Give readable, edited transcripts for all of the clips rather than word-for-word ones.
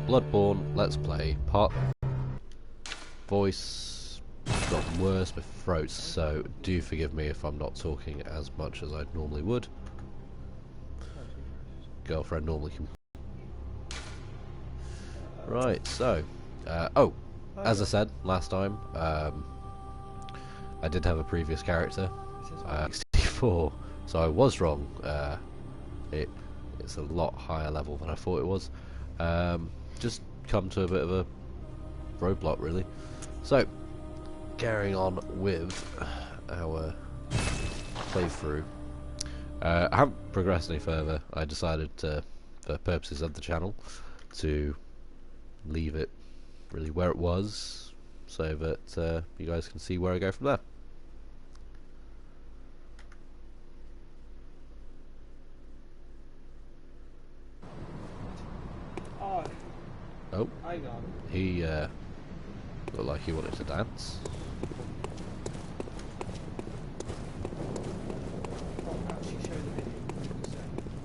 Bloodborne Let's Play part. Voice got worse, my throat, so do forgive me if I'm not talking as much as I normally would. Girlfriend normally can. Right, so as I said last time, I did have a previous character, 64, so I was wrong. It's a lot higher level than I thought it was. Just come to a bit of a roadblock, really. So, carrying on with our playthrough. I haven't progressed any further. I decided to, for purposes of the channel, to leave it really where it was, so that you guys can see where I go from there. Oh, hang on. he looked like he wanted to dance.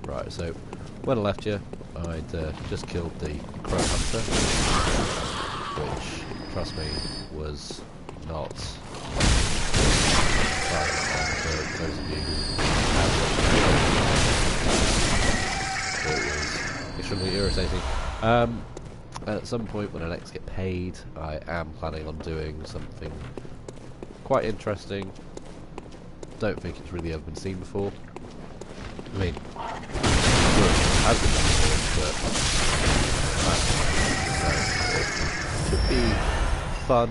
Right, so when I left you, I'd just killed the crow hunter, which, trust me, was not fun for those of you who have watched it. It was extremely irritating. At some point when I next get paid, I am planning on doing something quite interesting. Don't think it's really ever been seen before. I mean, it has been done before, but it should be fun,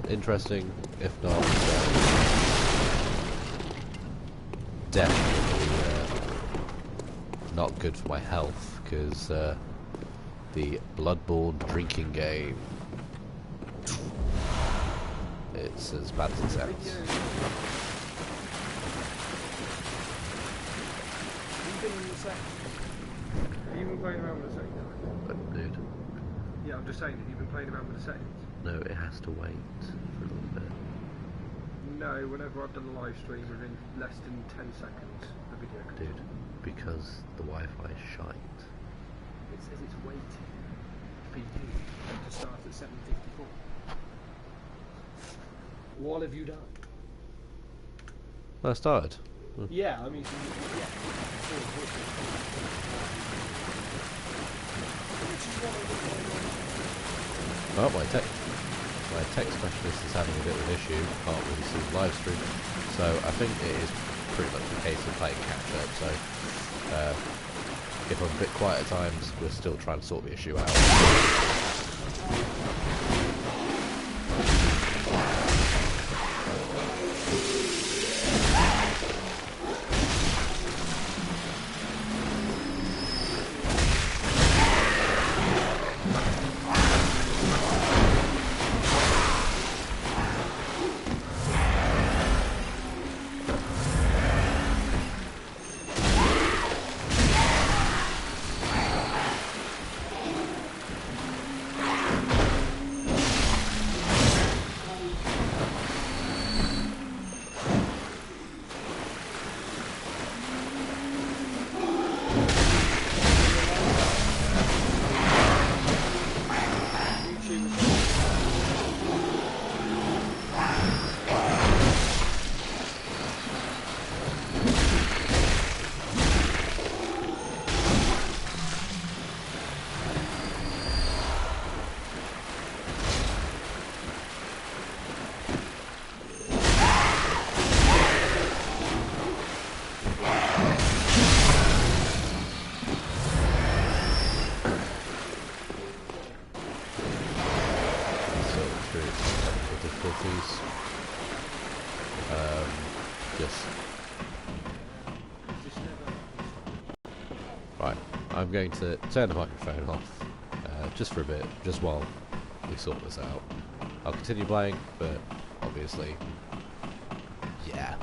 interesting, if not definitely not good for my health, because the Bloodborne drinking game, it's as bad as it sounds. Have you been playing around with the settings? But dude. Yeah, I'm just saying, have you been playing around with the settings? No, it has to wait for a little bit. No, whenever I've done a live stream within less than 10 seconds, the video comes Dude, on. because the Wi-Fi is shite. It says it's waiting for you to start at 7:54. What have you done? I started. Yeah, I mean, yeah. Oh, my tech specialist is having a bit of an issue. Can't really see the live stream, so I think it is pretty much a case of playing catch up. So if I'm a bit quiet at times, we're still trying to sort the issue out. Difficulties. Right, I'm going to turn the microphone off just for a bit, just while we sort this out. I'll continue playing, but obviously, yeah.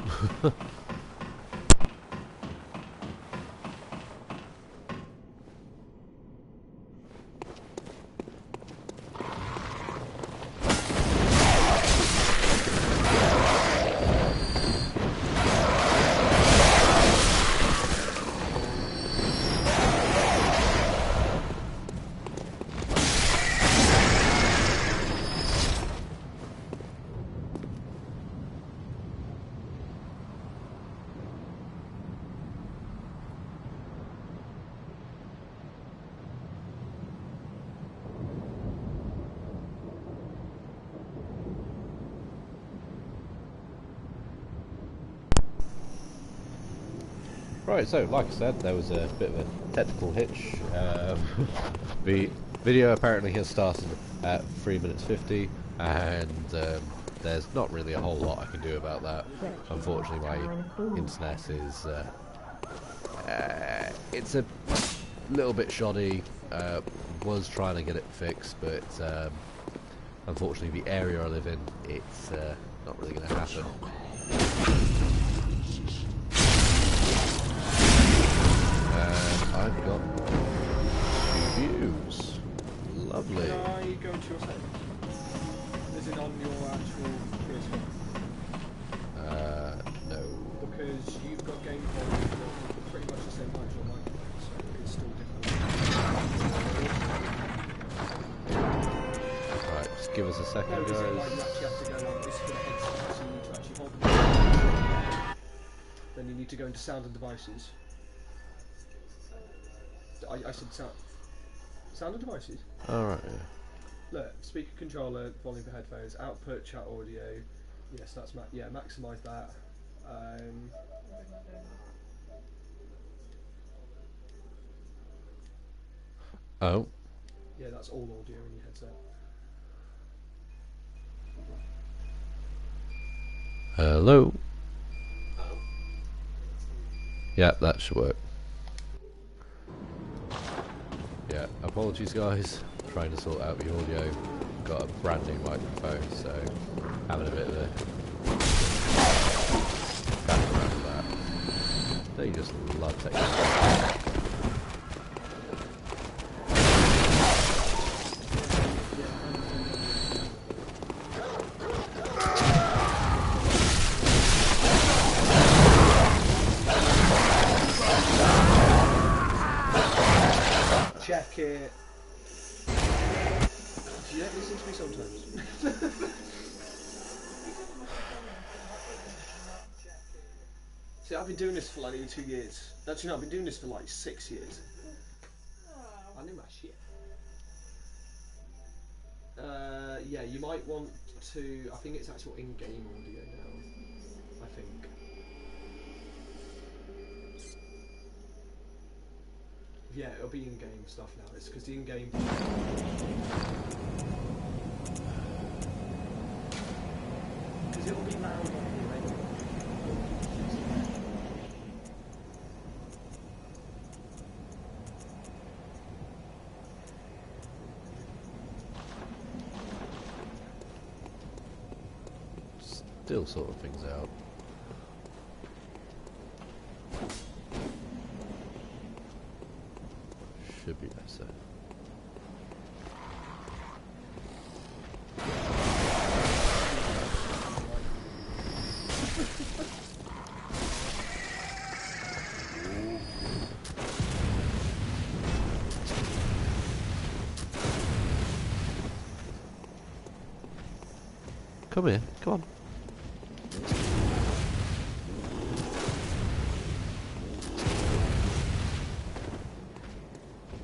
Right, so like I said, there was a bit of a technical hitch. The video apparently has started at 3 minutes 50, and there's not really a whole lot I can do about that. Unfortunately, my internet is it's a little bit shoddy. Was trying to get it fixed, but unfortunately, the area I live in, it's not really going to happen. I've got 2 views. Lovely. Can I go into your settings? Is it on your actual PS4? No. Because you've got game volume pretty much the same height as your microphone, so it's still different. Right, just give us a second, No, is it like you guys. actually have to go on this for the headset, so you need to actually hold the Then you need to go into sound and devices. I said sound and devices. Alright, yeah. Look, speaker controller, volume for headphones, output, chat audio. Yes, that's maximise that. Oh. Yeah, that's all audio in your headset. Hello. Yeah, that should work. Yeah, apologies guys. Trying to sort out the audio. Got a brand new microphone, so having a bit of a battle around with that. They just love technology. Check it. You don't listen to me sometimes. See, I've been doing this for like nearly 2 years. Actually, no, I've been doing this for like 6 years. I know my shit. Yeah, you might want to. I think it's actual in-game audio now. I think. Yeah, it'll be in-game stuff now. It's because the in-game. Because it'll be loud on here anyway. Still sorting things out. Should be better. Come here, come on.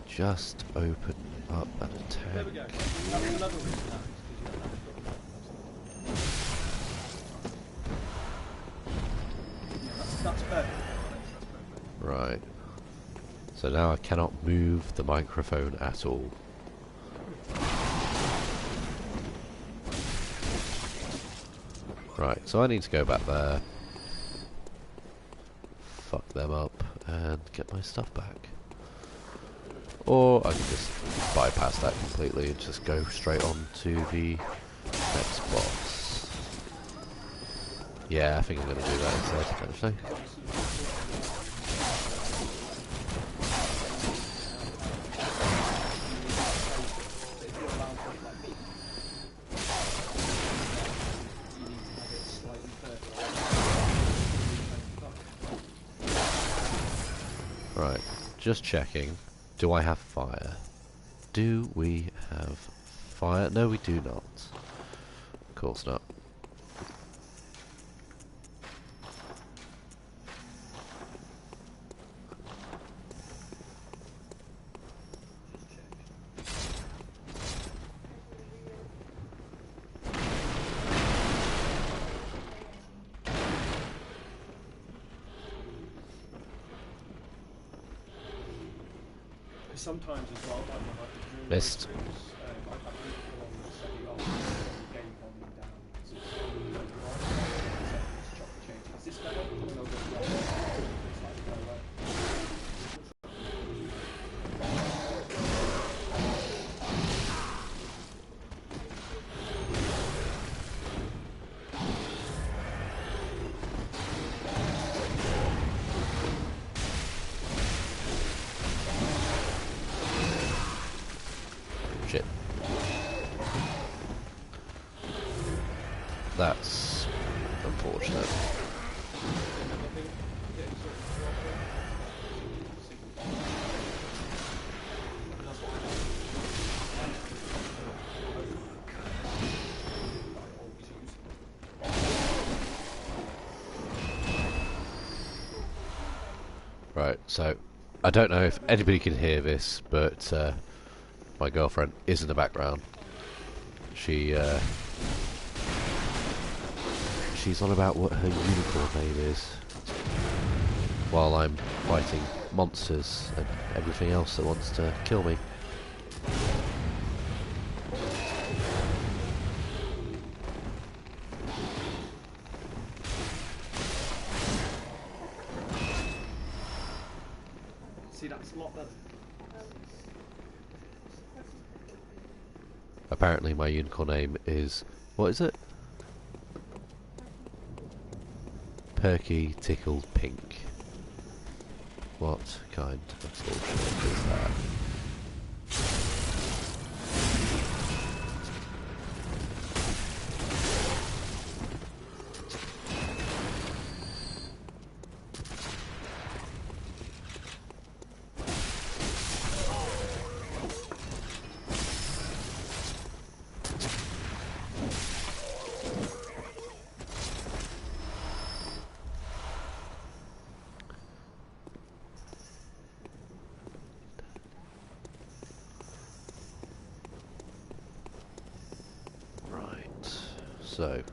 Just open up an attack. There we go. That's another reason now. That's perfect. Right. So now I cannot move the microphone at all. Right, so I need to go back there, fuck them up, and get my stuff back. Or I can just bypass that completely and just go straight on to the next boss. Yeah, I think I'm going to do that instead, actually. Right, just checking. Do I have fire? Do we have fire? No, we do not. Of course not. sometimes as well, like when I've been doing Missed. those things, I've had people on and say, oh, the game volume down because it's really override. So it's chop the change. Is this better? And then I'll go, yeah. It's like, go away. Shit. That's unfortunate. Right, so I don't know if anybody can hear this, but my girlfriend is in the background. She's on about what her unicorn name is, while I'm fighting monsters and everything else that wants to kill me. See, that's a lot better. Apparently my unicorn name is, what is it? Perky Tickled Pink. What kind of bullshit is that? So,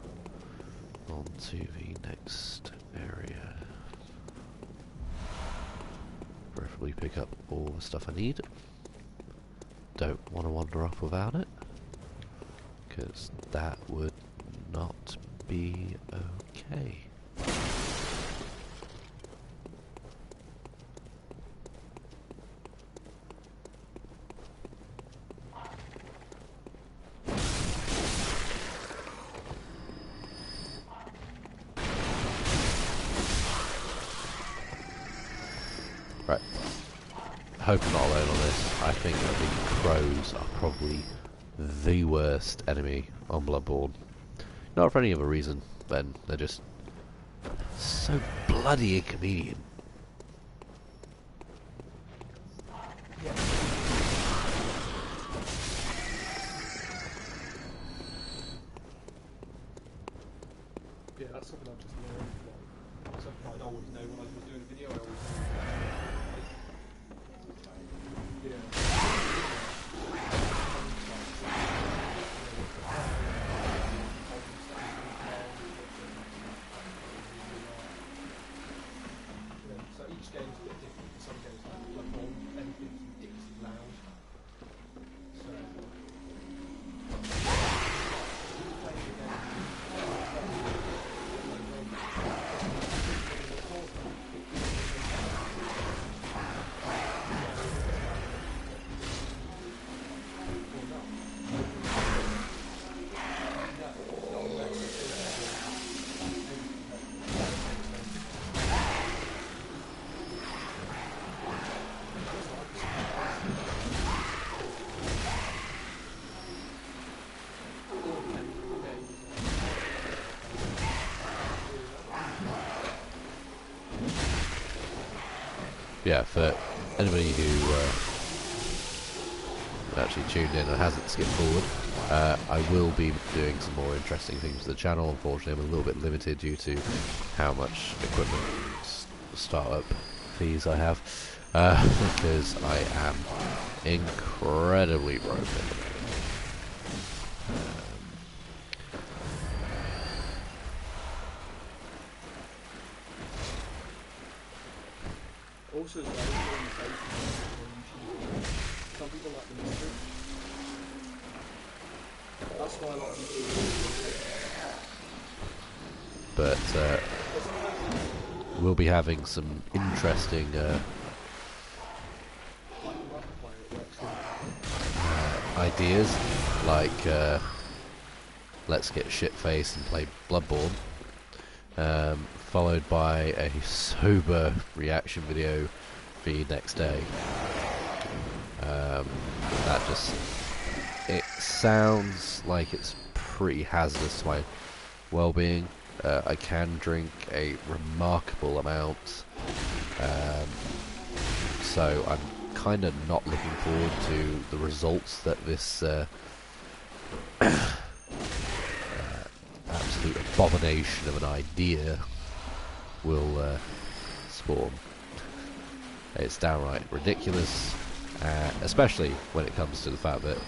on to the next area. Preferably pick up all the stuff I need. Don't want to wander off without it, because that would not be okay. Right. Hope I'm not alone on this. I think that the crows are probably the worst enemy on Bloodborne. Not for any other reason, then they're just so bloody inconvenient. Yeah, that's something I've just learned. Like, something I'd always know when I was doing a video. I always so each game's a bit different. Some games like Bloodborne, everything's ridiculously loud. So Yeah, for anybody who actually tuned in and hasn't skipped forward, I will be doing some more interesting things with the channel. Unfortunately, I'm a little bit limited due to how much equipment startup fees I have, because I am incredibly broken. also as well, but we'll be having some interesting ideas, like let's get shit-faced and play Bloodborne, followed by a sober reaction video for you next day. That just, it sounds like it's pretty hazardous to my well-being. I can drink a remarkable amount, so I'm kind of not looking forward to the results that this absolute abomination of an idea will spawn. It's downright ridiculous, especially when it comes to the fact that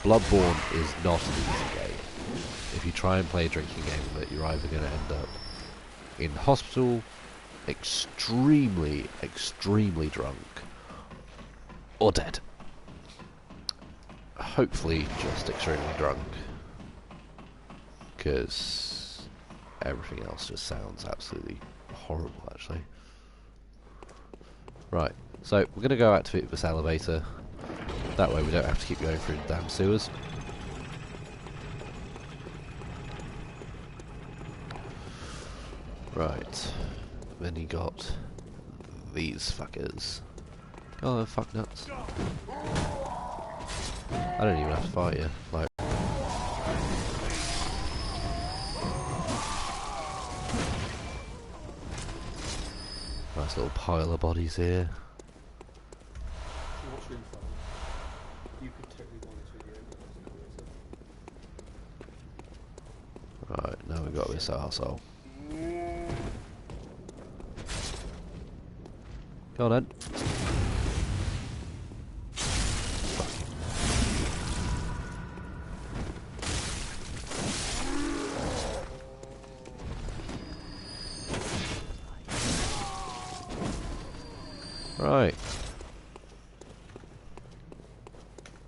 Bloodborne is not an easy game. If you try and play a drinking game with it, you're either going to end up in hospital, extremely, extremely drunk, or dead. Hopefully just extremely drunk, because everything else just sounds absolutely horrible, actually. Right, so we're going to go activate this elevator. That way we don't have to keep going through the damn sewers. Right, then you got these fuckers. Oh, fuck nuts. I don't even have to fight you. Like, nice little pile of bodies here. What's your info? You could totally want this video. Right, now we've got this arsehole. Go on then. Right.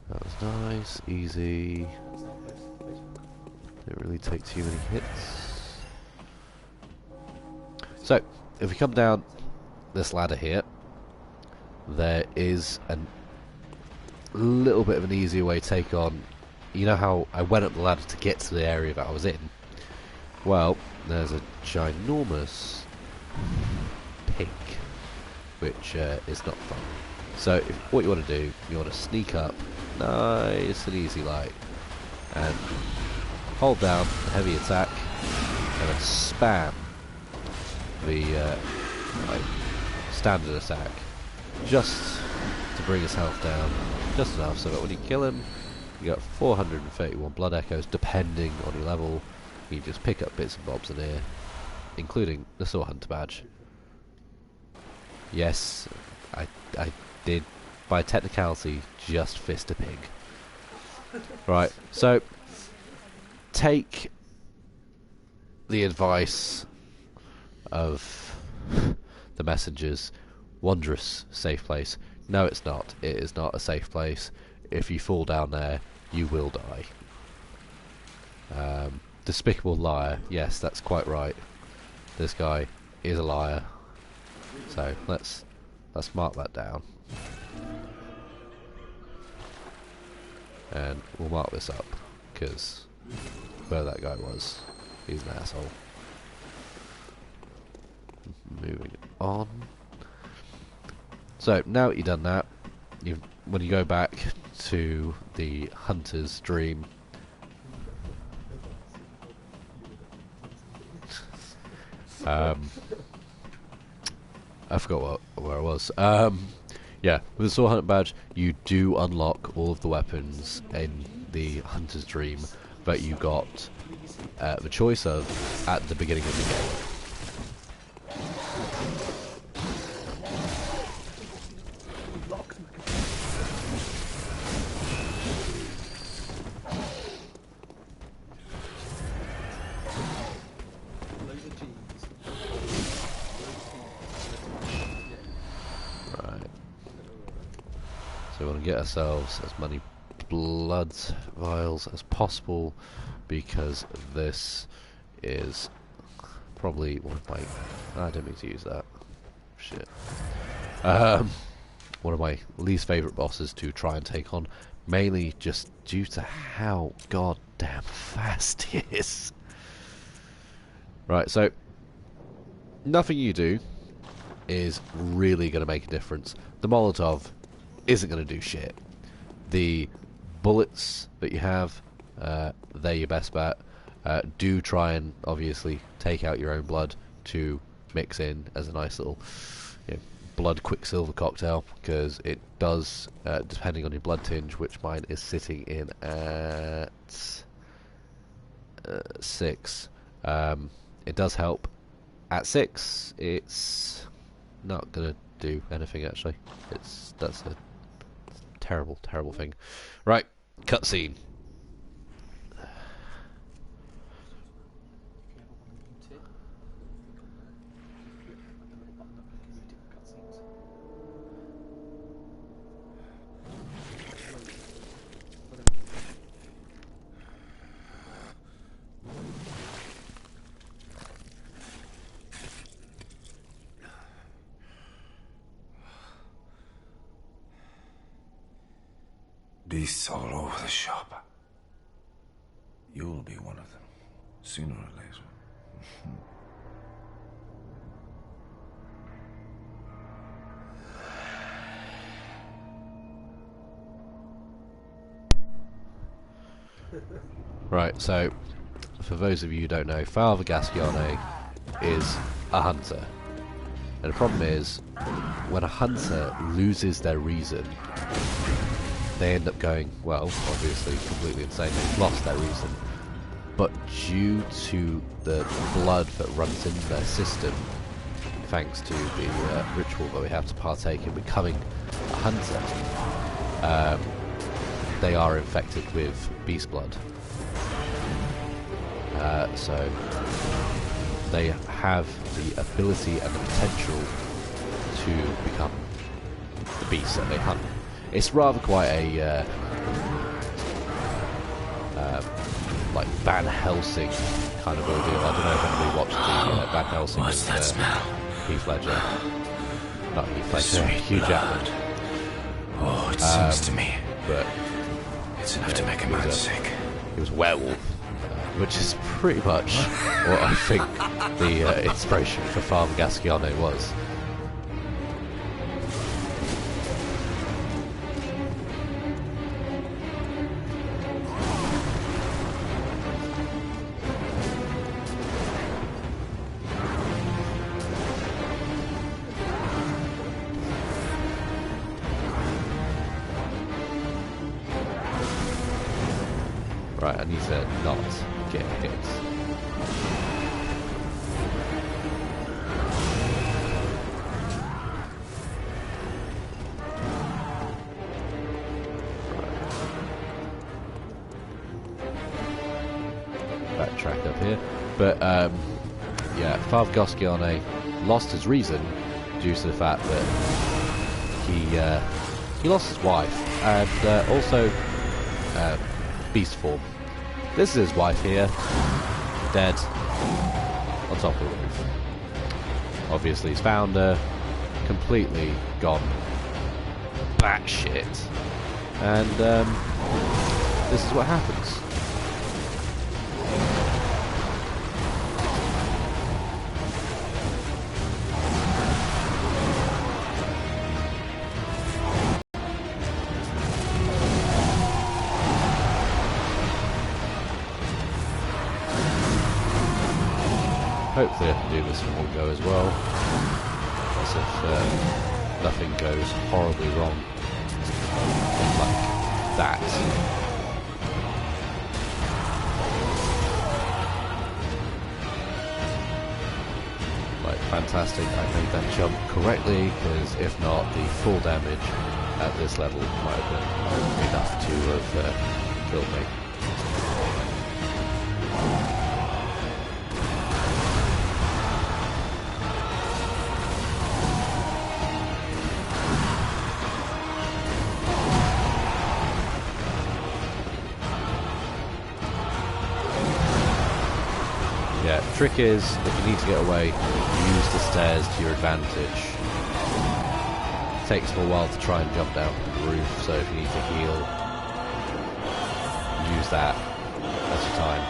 That was nice, easy. Didn't really take too many hits. So, if we come down this ladder here, there is a little bit of an easier way to take on. You know how I went up the ladder to get to the area that I was in? Well, there's a ginormous pig, which is not fun. So what you want to do, you want to sneak up nice and easy like, and hold down the heavy attack, and then spam the like standard attack, just to bring his health down, just enough so that when you kill him, you got 431 blood echoes, depending on your level. You can just pick up bits and bobs in here, including the Sword Hunter badge. Yes, I did, by technicality, just fist a pig. Right, so take the advice of the messengers. Wondrous safe place. No, it's not. It is not a safe place. If you fall down there, you will die. Despicable liar. Yes, that's quite right. This guy is a liar. So let's mark that down, and we'll mark this up, because where that guy was, he's an asshole. Moving on. So now that you've done that, when you go back to the hunter's dream, I forgot where I was. Yeah, with the Sword Hunter badge, you do unlock all of the weapons in the Hunter's Dream that you got the choice of at the beginning of the game. So we want to get ourselves as many blood vials as possible, because this is probably one of my... I didn't mean to use that. Shit. One of my least favourite bosses to try and take on, mainly just due to how goddamn fast he is. Right, so nothing you do is really going to make a difference. The Molotov isn't going to do shit. The bullets that you have, they're your best bet. Do try and obviously take out your own blood to mix in as a nice little blood quicksilver cocktail, because it does, depending on your blood tinge, which mine is sitting in at 6. It does help. At 6, it's not gonna do anything actually. That's a terrible, terrible thing. Right, cutscene. Beasts all over the shop. You'll be one of them, sooner or later. Right, so for those of you who don't know, Father Gascione is a hunter. And the problem is, when a hunter loses their reason, they end up going, well, obviously completely insane. They've lost their reason. But due to the blood that runs in their system, thanks to the ritual that we have to partake in becoming a hunter, they are infected with beast blood. So they have the ability and the potential to become the beast that they hunt. It's rather quite a like Van Helsing kind of ordeal. I don't know if anybody watched the Van Helsing. What's that smell? Heath Ledger. Not Heath Ledger, Hugh Jackman. Oh, it seems to me. But It's enough to make a man sick. he was a werewolf, which is pretty much what I think the inspiration for Father Gascione was. Right, I need to not get hit. Backtrack up here. But, yeah, Father Gascione lost his reason due to the fact that he lost his wife and also beast form. This is his wife here, dead, on top of the roof. Obviously he's found her, completely gone batshit, and this is what happens. Hopefully I can do this in one go as well, as if nothing goes horribly wrong like that. Like, fantastic, I made that jump correctly, because if not, the full damage at this level might have been enough to have killed me. trick is, if you need to get away, use the stairs to your advantage. It takes them a while to try and jump down from the roof, so if you need to heal, use that as your time.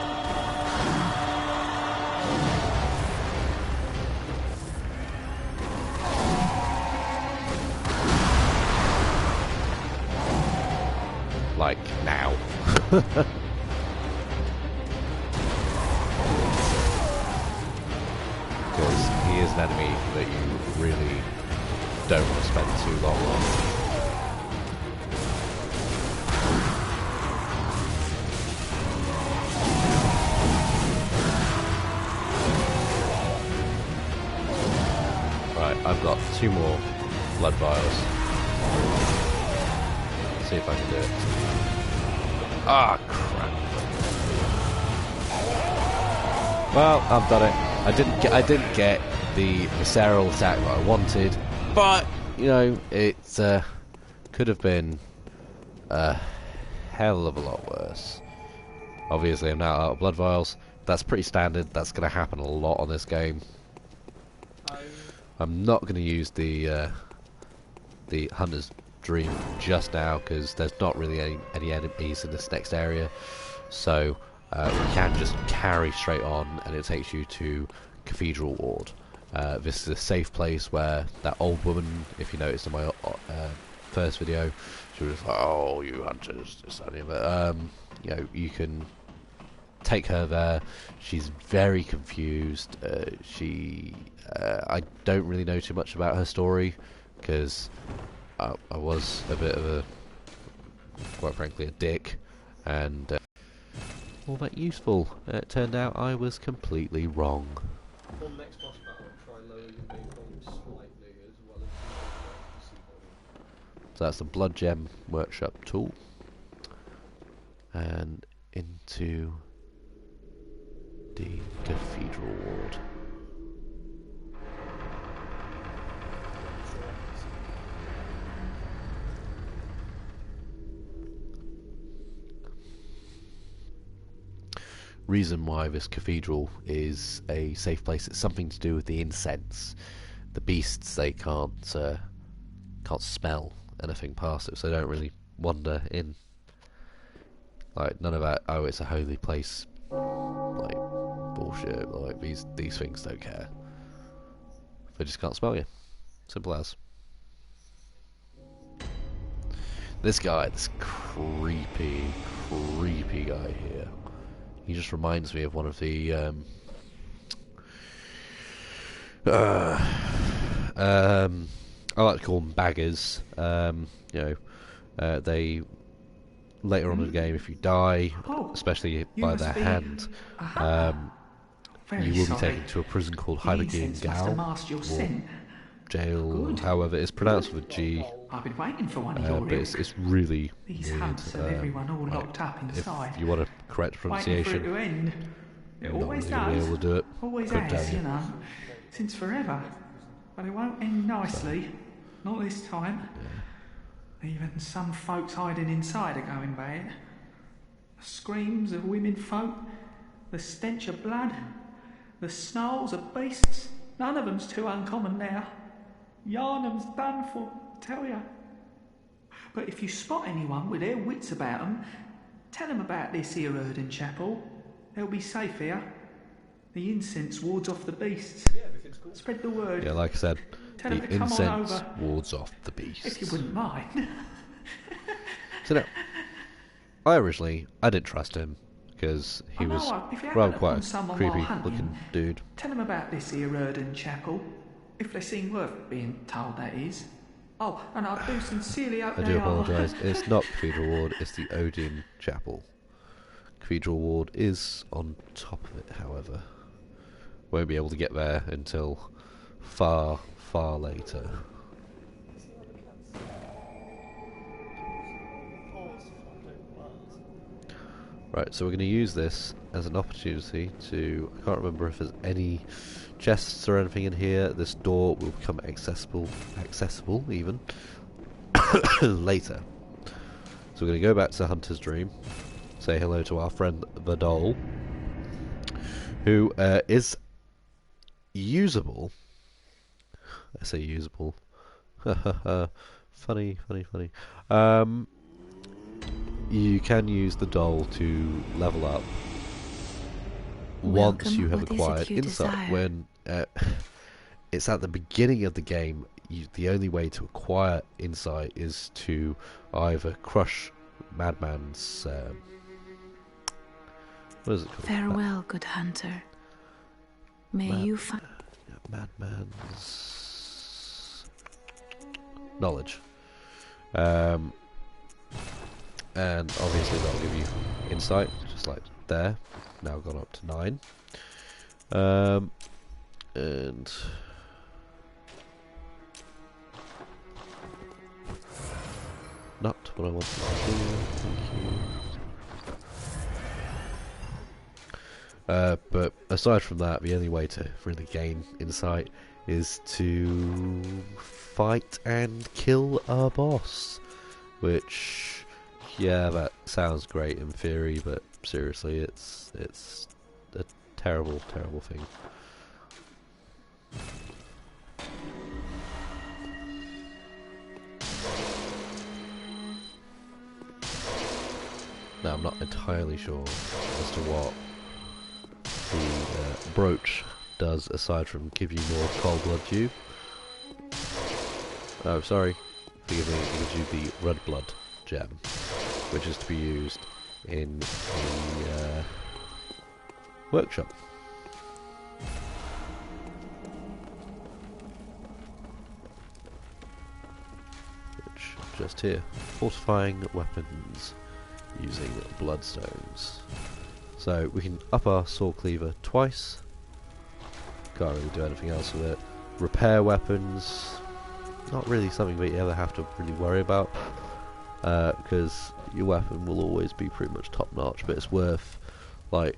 Like now. Because he is an enemy that you really don't want to spend too long on. Right, I've got 2 more blood vials. Let's see if I can do it. Ah, crap. Well, I've done it. I didn't get the visceral attack that I wanted, but you know, it could have been a hell of a lot worse. Obviously, I'm now out of blood vials. That's pretty standard. That's going to happen a lot on this game. I'm not going to use the Hunter's Dream just now because there's not really any enemies in this next area, so we can just carry straight on and it takes you to Cathedral Ward. This is a safe place where that old woman, if you noticed in my first video, she was like, "Oh, you hunters," but you know, you can take her there. She's very confused. I don't really know too much about her story because I was a bit of a, quite frankly, a dick, and all that useful. It turned out I was completely wrong. For the next boss battle, try lower your napalm slightly as well as So that's the Blood Gem Workshop tool, and into the Cathedral Ward. Reason why this cathedral is a safe place, it's something to do with the incense. The beasts, they can't smell anything past it, so they don't really wander in. Like, none of that, "Oh, it's a holy place," like bullshit. Like, these things don't care. They just can't smell you. Simple as. This guy, this creepy guy here. He just reminds me of one of the I like to call them baggers. You know, they later on in the game, if you die, especially by their hand, you will be taken to a prison called Heilige Gal, or jail, however it's pronounced with a G. I've been waiting for one of your but it's really These weird. hunts have everyone all locked up inside. If you want a correct pronunciation, Waiting for it to end. It not always really gonna be does. able to do it. Always Couldn't has, tell you know. Since forever. But it won't end nicely. Not this time. Even some folks hiding inside are going bad. The screams of women folk, the stench of blood, the snarls of beasts. None of them's too uncommon now. Yarnum's done for, tell ya. But if you spot anyone with their wits about 'em, tell 'em about this here Erden Chapel. They'll be safe here. The incense wards off the beasts. Yeah, everything's cool. Spread the word. Yeah, like I said, Tell 'em the to come on incense over. wards off the beasts. If you wouldn't mind. So no, I didn't trust him because he I know, was if you rather happen quite upon a someone creepy while hunting, looking dude. Tell them about this here Erden Chapel. If they seem worth being told, that is. Oh, and I do sincerely hope I they do are. apologise. It's not Cathedral Ward, it's the Odin Chapel. Cathedral Ward is on top of it, however. Won't be able to get there until far, far later. Right, so we're going to use this as an opportunity to... I can't remember if there's any chests or anything in here. This door will become accessible even, later. So we're going to go back to Hunter's Dream, say hello to our friend the doll, who is usable. I say usable. Funny, funny, funny. You can use the doll to level up once you have acquired insight. When it's at the beginning of the game, the only way to acquire insight is to either crush Madman's what is it called? Farewell, good hunter. May you find Madman's knowledge. And obviously that'll give you insight, just like there. Now gone up to 9. And not what I wanted to do. Thank you. But aside from that, the only way to really gain insight is to fight and kill a boss. Which, yeah, that sounds great in theory, but seriously, it's a terrible, terrible thing. Now, I'm not entirely sure as to what the brooch does aside from give you more cold blood due. Oh, sorry. Forgive me, it gives you the red blood gem, which is to be used in the workshop. Which, just here, fortifying weapons using bloodstones. So we can up our sword cleaver twice. Can't really do anything else with it. Repair weapons, not really something that you ever have to really worry about, because your weapon will always be pretty much top notch, but it's worth like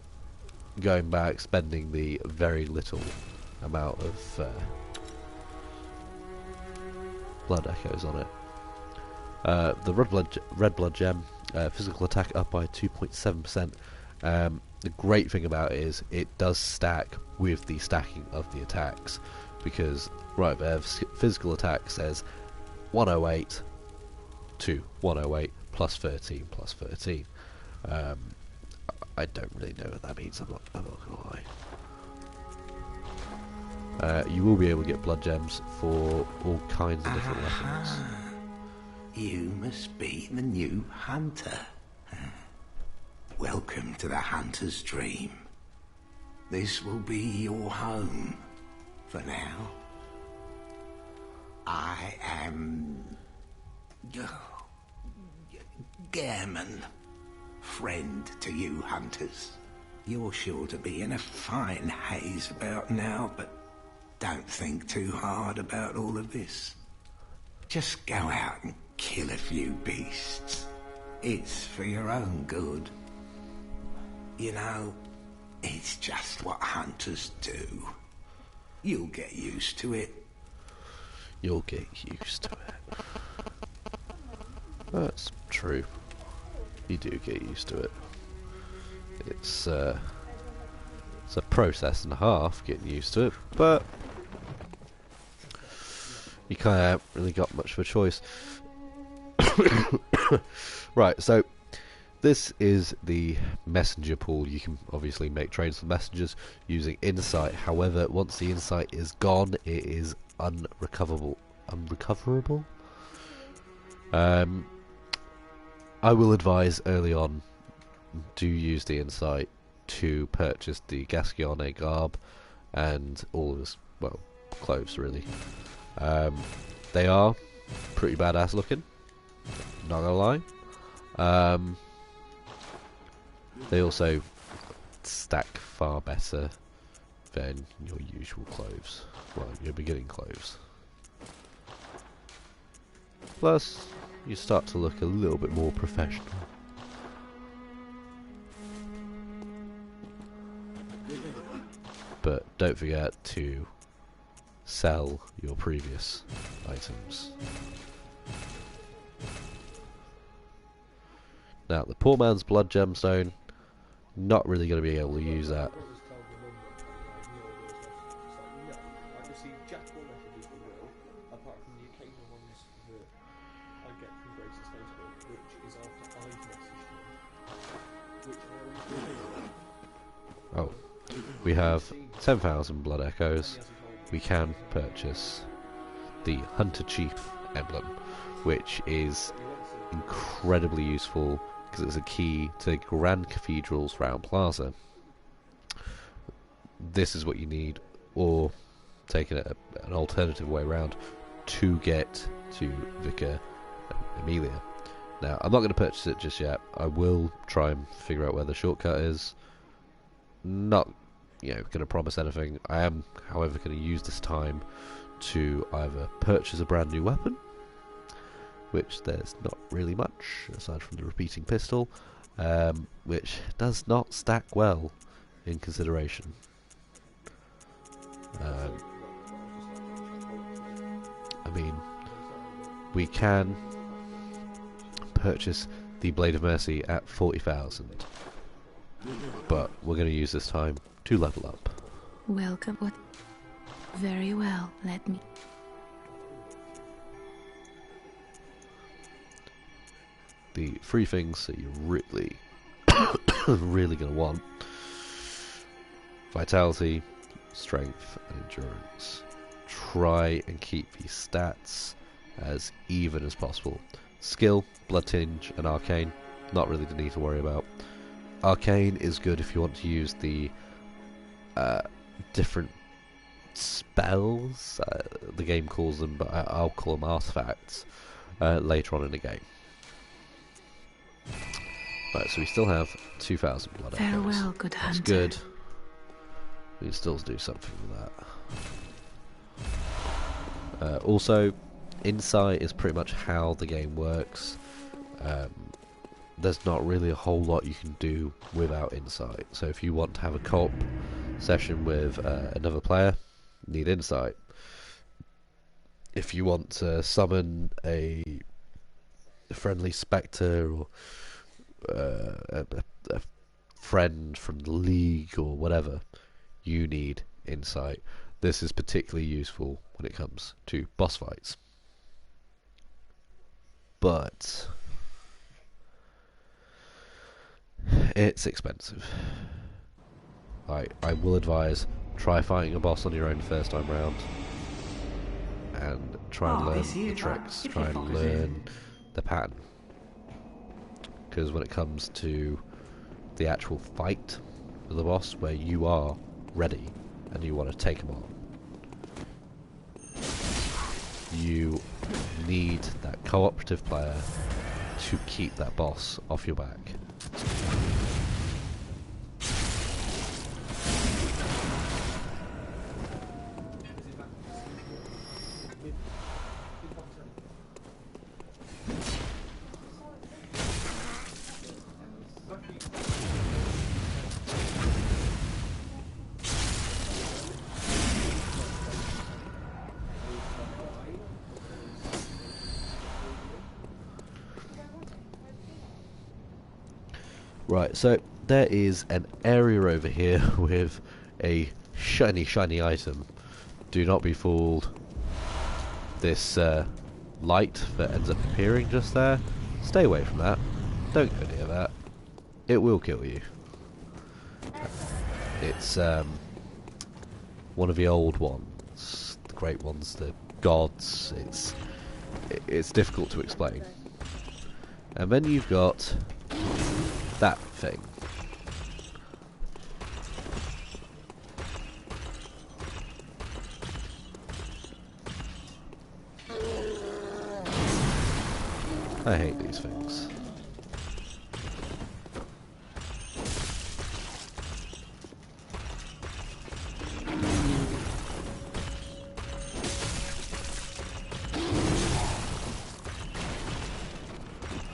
going back, spending the very little amount of blood echoes on it. The red blood gem, physical attack up by 2.7%. The great thing about it is it does stack with the stacking of the attacks, because right there, physical attack says 108 to 108 plus 13 plus 13. I don't really know what that means, I'm not gonna lie. You will be able to get blood gems for all kinds of different weapons. You must be the new hunter. Welcome to the hunter's dream. This will be your home for now. I am Gairman, friend to you hunters. You're sure to be in a fine haze about now, but don't think too hard about all of this. Just go out and kill a few beasts. It's for your own good. You know, it's just what hunters do. You'll get used to it. You'll get used to it. That's true. You do get used to it. It's a process and a half getting used to it, but you kind of haven't really got much of a choice. Right, so this is the messenger pool. You can obviously make trades for messengers using insight. However, once the insight is gone, it is unrecoverable. I will advise early on, do use the insight to purchase the Gascione garb and all of his, well, clothes really. They are pretty badass looking, not gonna lie. They also stack far better than your usual clothes, well, your beginning clothes. Plus, you start to look a little bit more professional. But don't forget to sell your previous items. Now, the poor man's blood gemstone, not really going to be able to use that. we have 10,000 blood echoes. We can purchase the Hunter Chief emblem, which is incredibly useful because it's a key to Grand Cathedral's round plaza. This is what you need, or taking it an alternative way around, to get to Vicar Amelia. Now, I'm not going to purchase it just yet. I will try and figure out where the shortcut is. Not, going to promise anything. I am, however, going to use this time to either purchase a brand new weapon, which there's not really much aside from the repeating pistol, which does not stack well in consideration. I mean, we can purchase the Blade of Mercy at 40,000, but we're going to use this time to level up. Welcome. What? Very well. Let me. The three things that you're really, really going to want: vitality, strength, and endurance. Try and keep these stats as even as possible. Skill, Blood Tinge, and Arcane, not really the need to worry about. Arcane is good if you want to use the different spells, the game calls them, but I'll call them artifacts, later on in the game. Right, so we still have 2,000 blood echoes. Farewell, good That's hunter. good. We can still do something with that. Also, insight is pretty much how the game works. There's not really a whole lot you can do without insight. So if you want to have a co-op session with another player, you need insight. If you want to summon a friendly spectre or a friend from the league or whatever, you need insight. This is particularly useful when it comes to boss fights. But it's expensive. I will advise, try fighting a boss on your own first time round and try and learn the tricks, try and learn the pattern. Because when it comes to the actual fight with the boss, where you are ready and you want to take him on, you need that cooperative player to keep that boss off your back. Right, so there is an area over here with a shiny item. Do not be fooled. This light that ends up appearing just there, stay away from that. Don't go near that. It will kill you. It's one of the old ones, the great ones, the gods. It's difficult to explain. And then you've got that thing. I hate these things.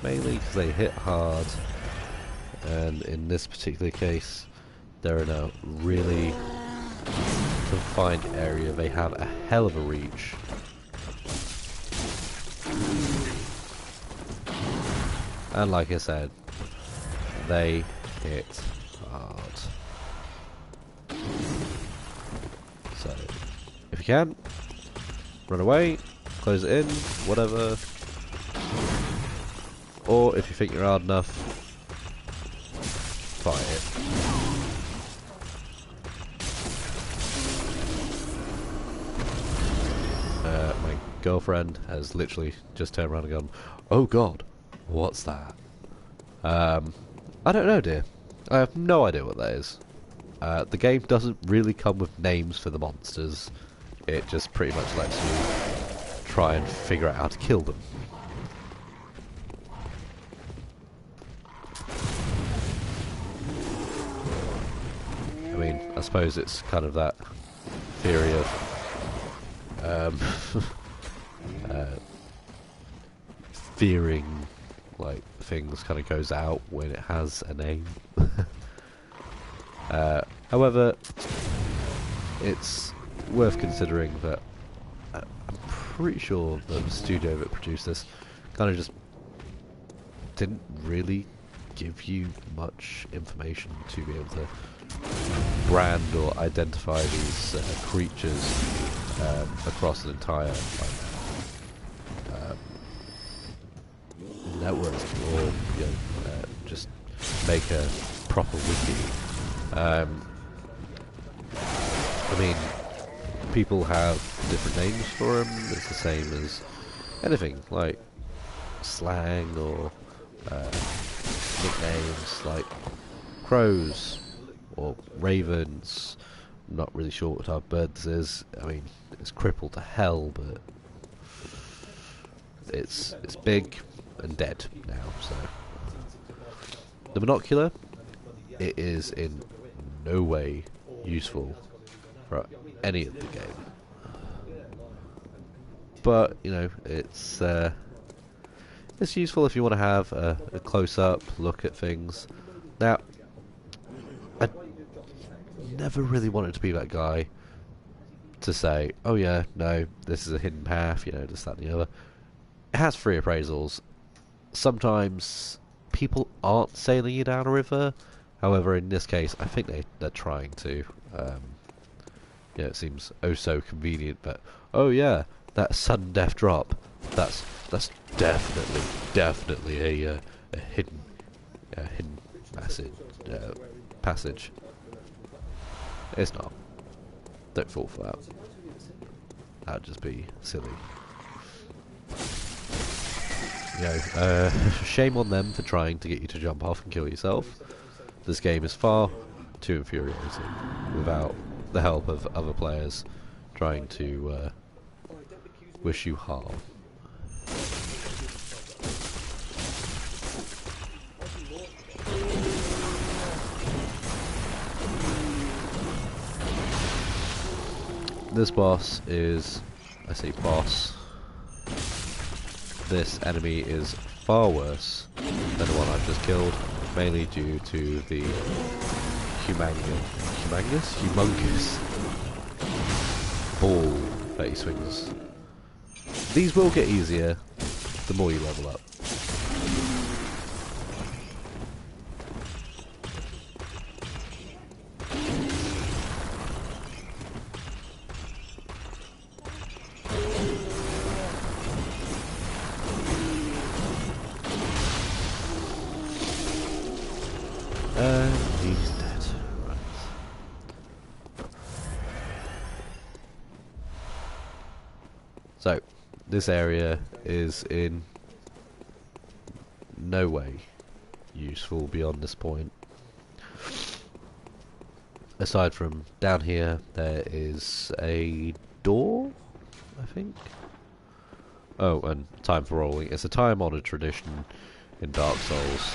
Mainly because they hit hard, and in this particular case they're in a really confined area. They have a hell of a reach. And like I said, they hit hard. So, if you can, run away, close it in, whatever. Or if you think you're hard enough, fight it. girlfriend has literally just turned around and gone, "Oh God, what's that?" I don't know, dear. I have no idea what that is. The game doesn't really come with names for the monsters. It just pretty much lets you try and figure out how to kill them. I mean, I suppose it's kind of that theory of fearing like things kind of goes out when it has a name. However, it's worth considering that I'm pretty sure that the studio that produced this kind of just didn't really give you much information to be able to brand or identify these creatures across an entire network, or you know, just make a proper wiki. I mean, people have different names for them. It's the same as anything, like slang or nicknames, like crows or ravens. I'm not really sure what type of bird this is. I mean, it's crippled to hell, but it's big and dead now. So the monocular, it is in no way useful for any of the game, but you know, it's useful if you want to have a close-up look at things. Now, I never really wanted to be that guy to say, oh yeah, no, this is a hidden path, you know, this, that and the other. It has free appraisals. Sometimes people aren't sailing you down a river. However, in this case, I think they're trying to. Yeah, it seems oh so convenient, but oh yeah, that sudden death drop. That's definitely a hidden passage. It's not. Don't fall for that. That'd just be silly. You know, shame on them for trying to get you to jump off and kill yourself. This game is far too infuriating without the help of other players trying to wish you harm. This boss is, I say boss, this enemy is far worse than the one I've just killed, mainly due to the humongous ball that he swings. These will get easier the more you level up. He's dead. Right. So, this area is in no way useful beyond this point. Aside from down here, there is a door, I think. Oh, and time for rolling. It's a time-honoured tradition in Dark Souls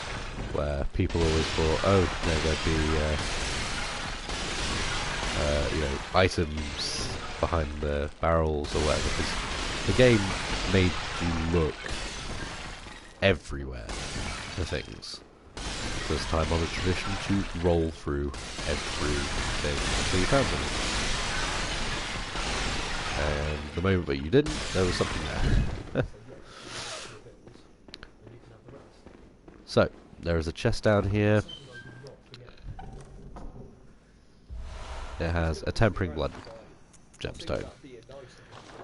where people always thought, oh, there'd be, you know, items behind the barrels or whatever. Because the game made you look everywhere for things. So it's time-honoured tradition to roll through everything until you found something. And the moment that you didn't, there was something there. So, there is a chest down here. It has a tempering blood gemstone.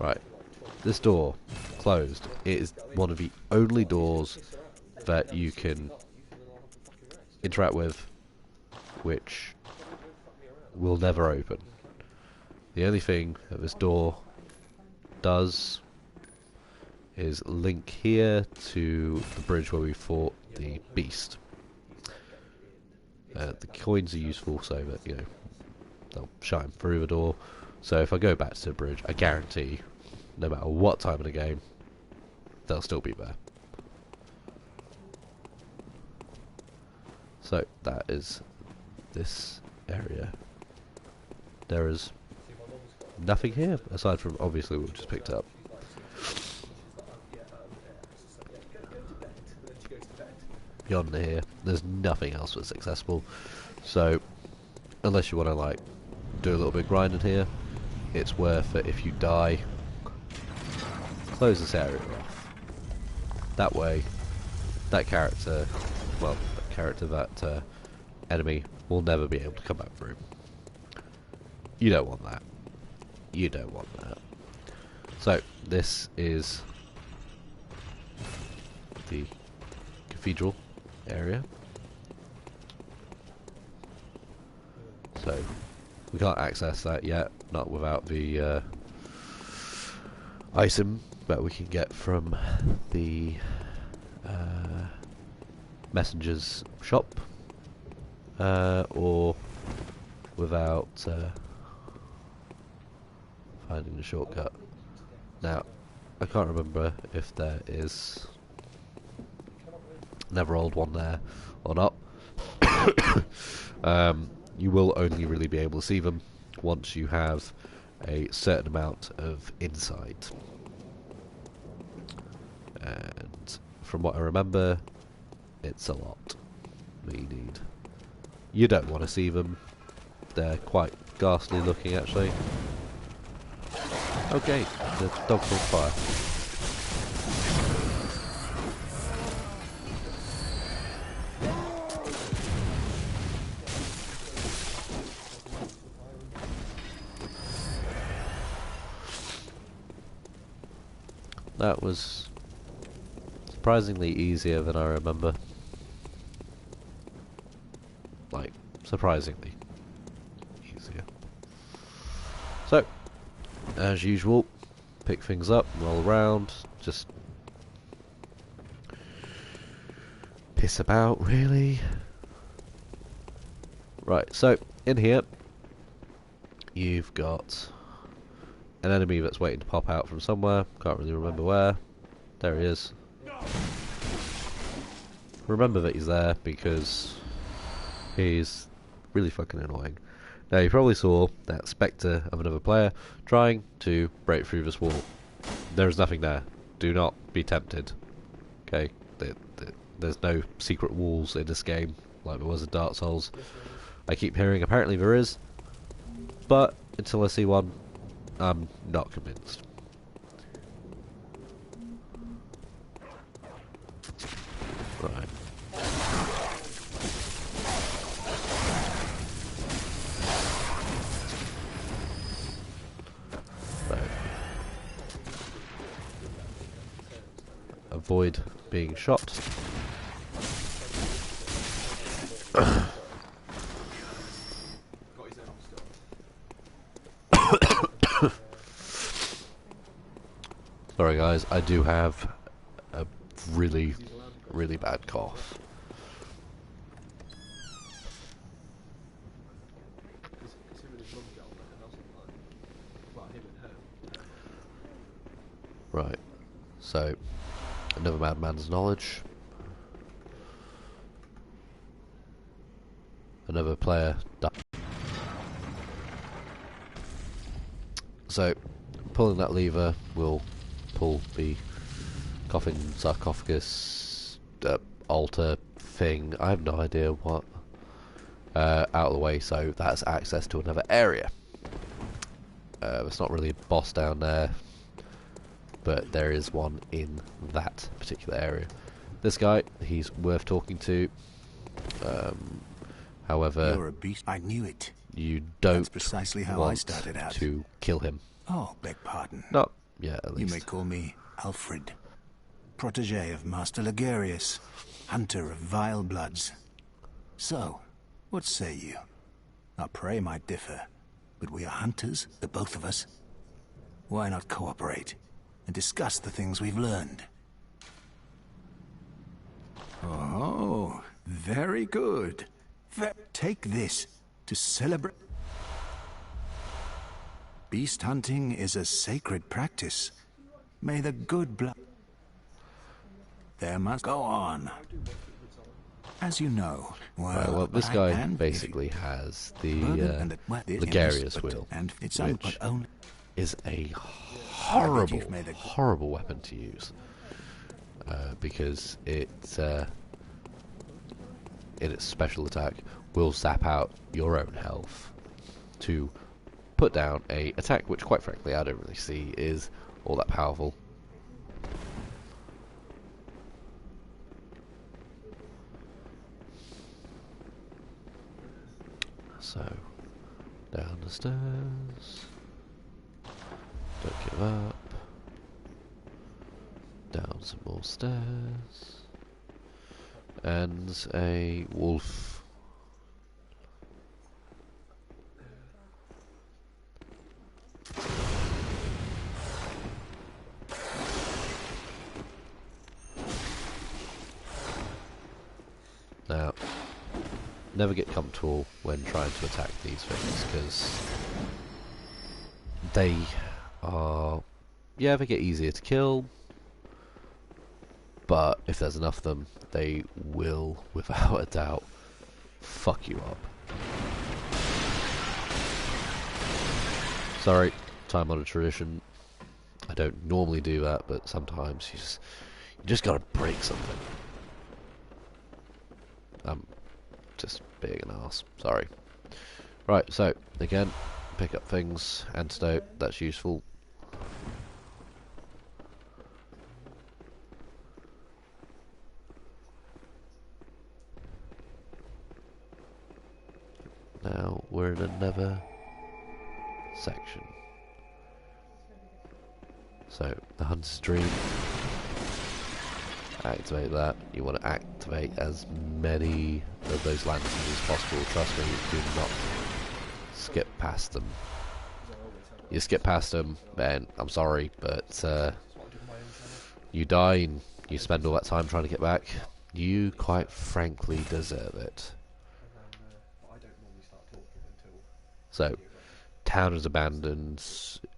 Right. This door, closed. It is one of the only doors that you can interact with which will never open. The only thing that this door does is link here to the bridge where we fought the beast. The coins are useful so that, you know, they'll shine through the door. So if I go back to the bridge, I guarantee, no matter what time of the game, they'll still be there. So that is this area. There is nothing here, aside from obviously what we just picked up. Beyond here, there's nothing else that's accessible. So, unless you want to like do a little bit of grinding here, it's worth it if you die. Close this area off. That way, that character, well, that enemy will never be able to come back through. You don't want that. You don't want that. So, this is the cathedral area. So, we can't access that yet, not without the item that we can get from the messenger's shop, or without finding the shortcut. Now, I can't remember if there is another old one there or not. You will only really be able to see them once you have a certain amount of insight. And from what I remember, it's a lot that you need. You don't want to see them. They're quite ghastly looking, actually. Okay, the dog caught fire. That was surprisingly easier than I remember. Like, surprisingly easier. So, as usual, pick things up, roll around, just piss about, really. Right, so, in here, you've got an enemy that's waiting to pop out from somewhere. Can't really remember where. There he is. Remember that he's there because he's really fucking annoying. Now, you probably saw that spectre of another player trying to break through this wall. There is nothing there. Do not be tempted. Okay? There's no secret walls in this game like there was in Dark Souls. I keep hearing apparently there is, but until I see one, I'm not convinced. Right. So. Avoid being shot. Sorry guys, I do have a really, really bad cough. Right, so another madman's knowledge. Another player died. So, pulling that lever will pull the coffin sarcophagus altar thing, I have no idea what, out of the way, so that's access to another area. There's not really a boss down there, but there is one in that particular area. This guy, he's worth talking to. However, You're a beast. I knew it. You don't That's precisely how I started out. to kill him. Oh, beg pardon. Not yet, at You least. may call me Alfred, protege of Master Ligarius, hunter of vile bloods. So, what say you? Our prey might differ, but we are hunters, the both of us. Why not cooperate and discuss the things we've learned. Oh, very good. Take this to celebrate. Beast hunting is a sacred practice. May the good blood... There must go on. As you know, Right, well, this guy basically has the Ligarius wheel, which is a horrible weapon to use, because it, in its special attack, will zap out your own health to put down a attack which, quite frankly, I don't really see is all that powerful. So, down the stairs, don't give up, down some more stairs, and a wolf. Now, never get comfortable when trying to attack these things, because they are, yeah, they get easier to kill, but if there's enough of them, they will, without a doubt, fuck you up. Sorry, time-honored tradition. I don't normally do that, but sometimes you just gotta break something. Just being an arse. Sorry. Right, so, again, pick up things, antidote, that's useful. Now, we're in another section. So, the Hunter's Dream. Activate that. You want to activate as many of those lanterns as possible. Trust me, do not skip past them. You skip past them, then I'm sorry, but you die and you spend all that time trying to get back. You, quite frankly, deserve it. So, town is abandoned.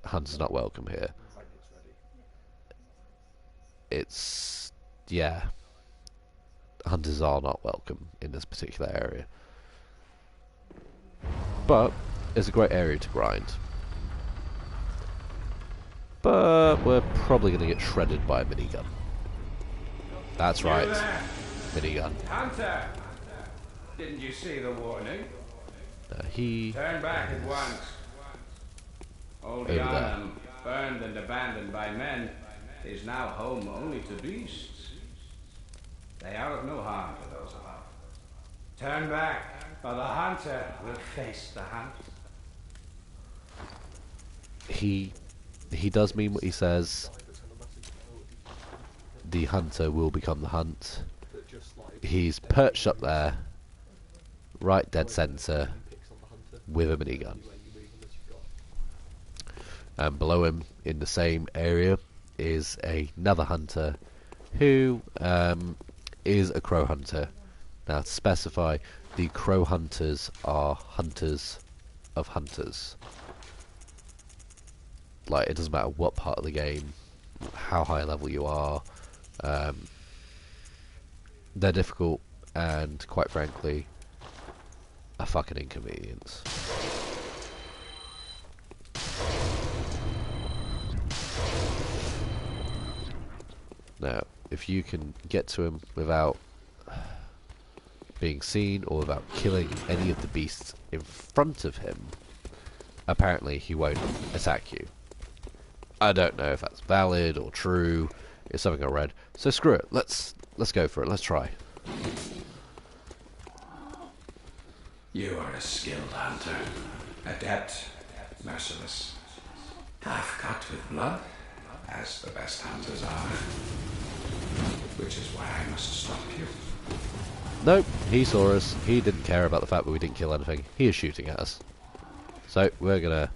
Hunter's not welcome here. It's... yeah. Hunters are not welcome in this particular area. But, it's a great area to grind. But, we're probably going to get shredded by a minigun. That's right. Minigun. Hunter! Didn't you see the warning? He... Turn back at once. Old Yarnum, burned and abandoned by men, is now home only to beasts. They are of no harm to those above. Turn back, or the hunter will face the hunt. He does mean what he says. The hunter will become the hunt. He's perched up there, right dead centre, with a minigun. And below him, in the same area, is another hunter who is a crow hunter. Now, to specify, the crow hunters are hunters of hunters. Like, it doesn't matter what part of the game, how high level you are. They're difficult and, quite frankly, a fucking inconvenience. Now, if you can get to him without being seen or without killing any of the beasts in front of him, apparently he won't attack you. I don't know if that's valid or true. It's something I read. So screw it. Let's go for it. Let's try. You are a skilled hunter, adept, merciless, half-cut with blood, as the best hunters are. Which is why I must stop you. Nope, he saw us. He didn't care about the fact that we didn't kill anything. He is shooting at us. So we're gonna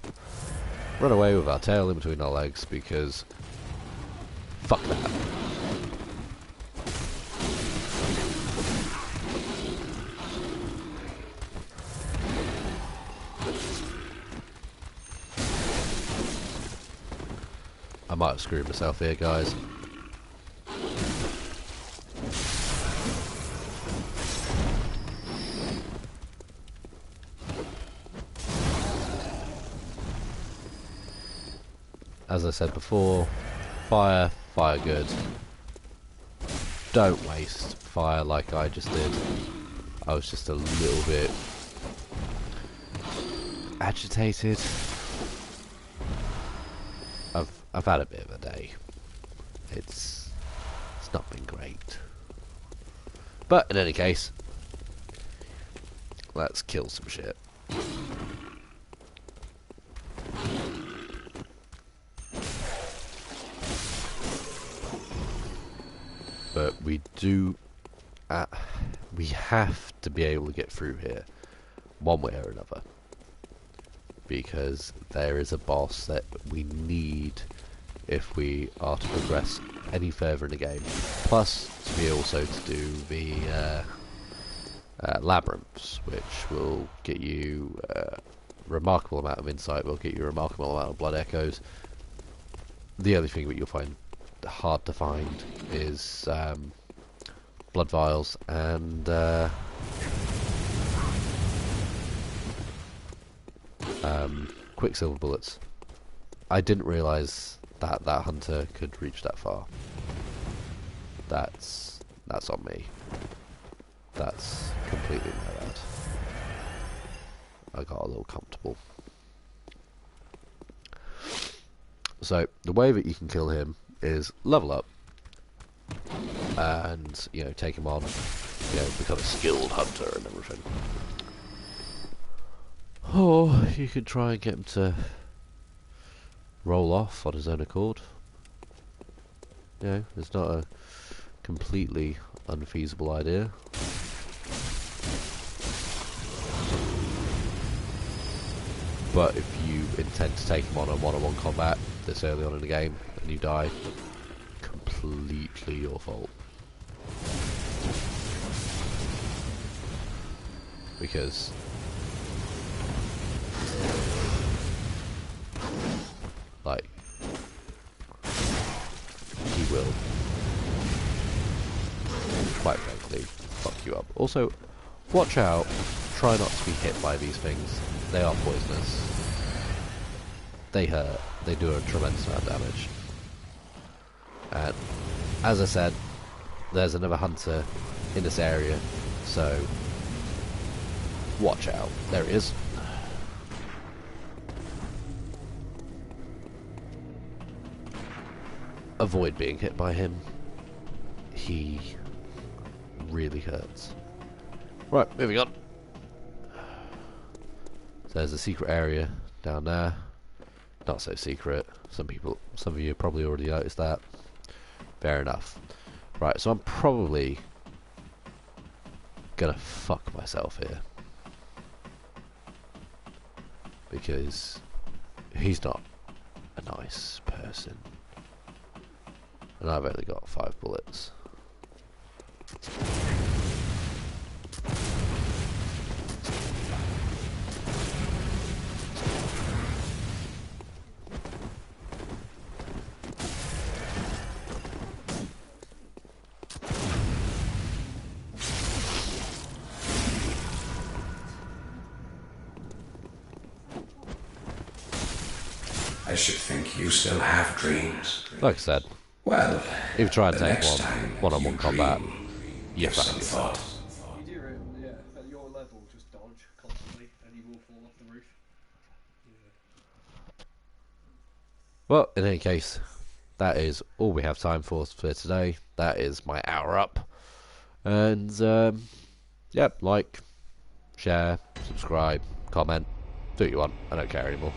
run away with our tail in between our legs, because Fuck that. I might have screwed myself here, guys. As I said before, fire good. Don't waste fire like I just did. I was just a little bit agitated. I've had a bit of a day. It's not been great. But in any case, let's kill some shit. But we have to be able to get through here, one way or another, because there is a boss that we need if we are to progress any further in the game. Plus, to be also to do the labyrinths, which will get you a remarkable amount of insight, will get you a remarkable amount of blood echoes. The only thing that you'll find hard to find is blood vials and quicksilver bullets. I didn't realise that that hunter could reach that far. That's on me. That's completely my bad. I got a little comfortable. So the way that you can kill him is level up and, you know, take him on, you know, become a skilled hunter and everything. Or you could try and get him to roll off on his own accord. You know, it's not a completely unfeasible idea. But if you intend to take him on a one-on-one combat this early on in the game and you die, completely your fault. Because like he will quite frankly fuck you up. Also, watch out, try not to be hit by these things. They are poisonous. They hurt. They do a tremendous amount of damage. And as I said, there's another hunter in this area, so watch out. There he is. Avoid being hit by him. He really hurts. Right, moving on. So there's a secret area down there. Not so secret. Some of you probably already noticed that. Fair enough. Right, so I'm probably gonna fuck myself here. Because he's not a nice person. And I've only got 5 bullets. I should think you still have dreams. Like I said, Well, if you try and the take next time one-on-one you combat, dream, you give some fuck yourself. thought. You do it, yeah, at your level, just dodge constantly and you will fall off the roof. Yeah. Well, in any case, that is all we have time for today. That is my hour up. And, yeah, like, share, subscribe, comment, do what you want. I don't care anymore.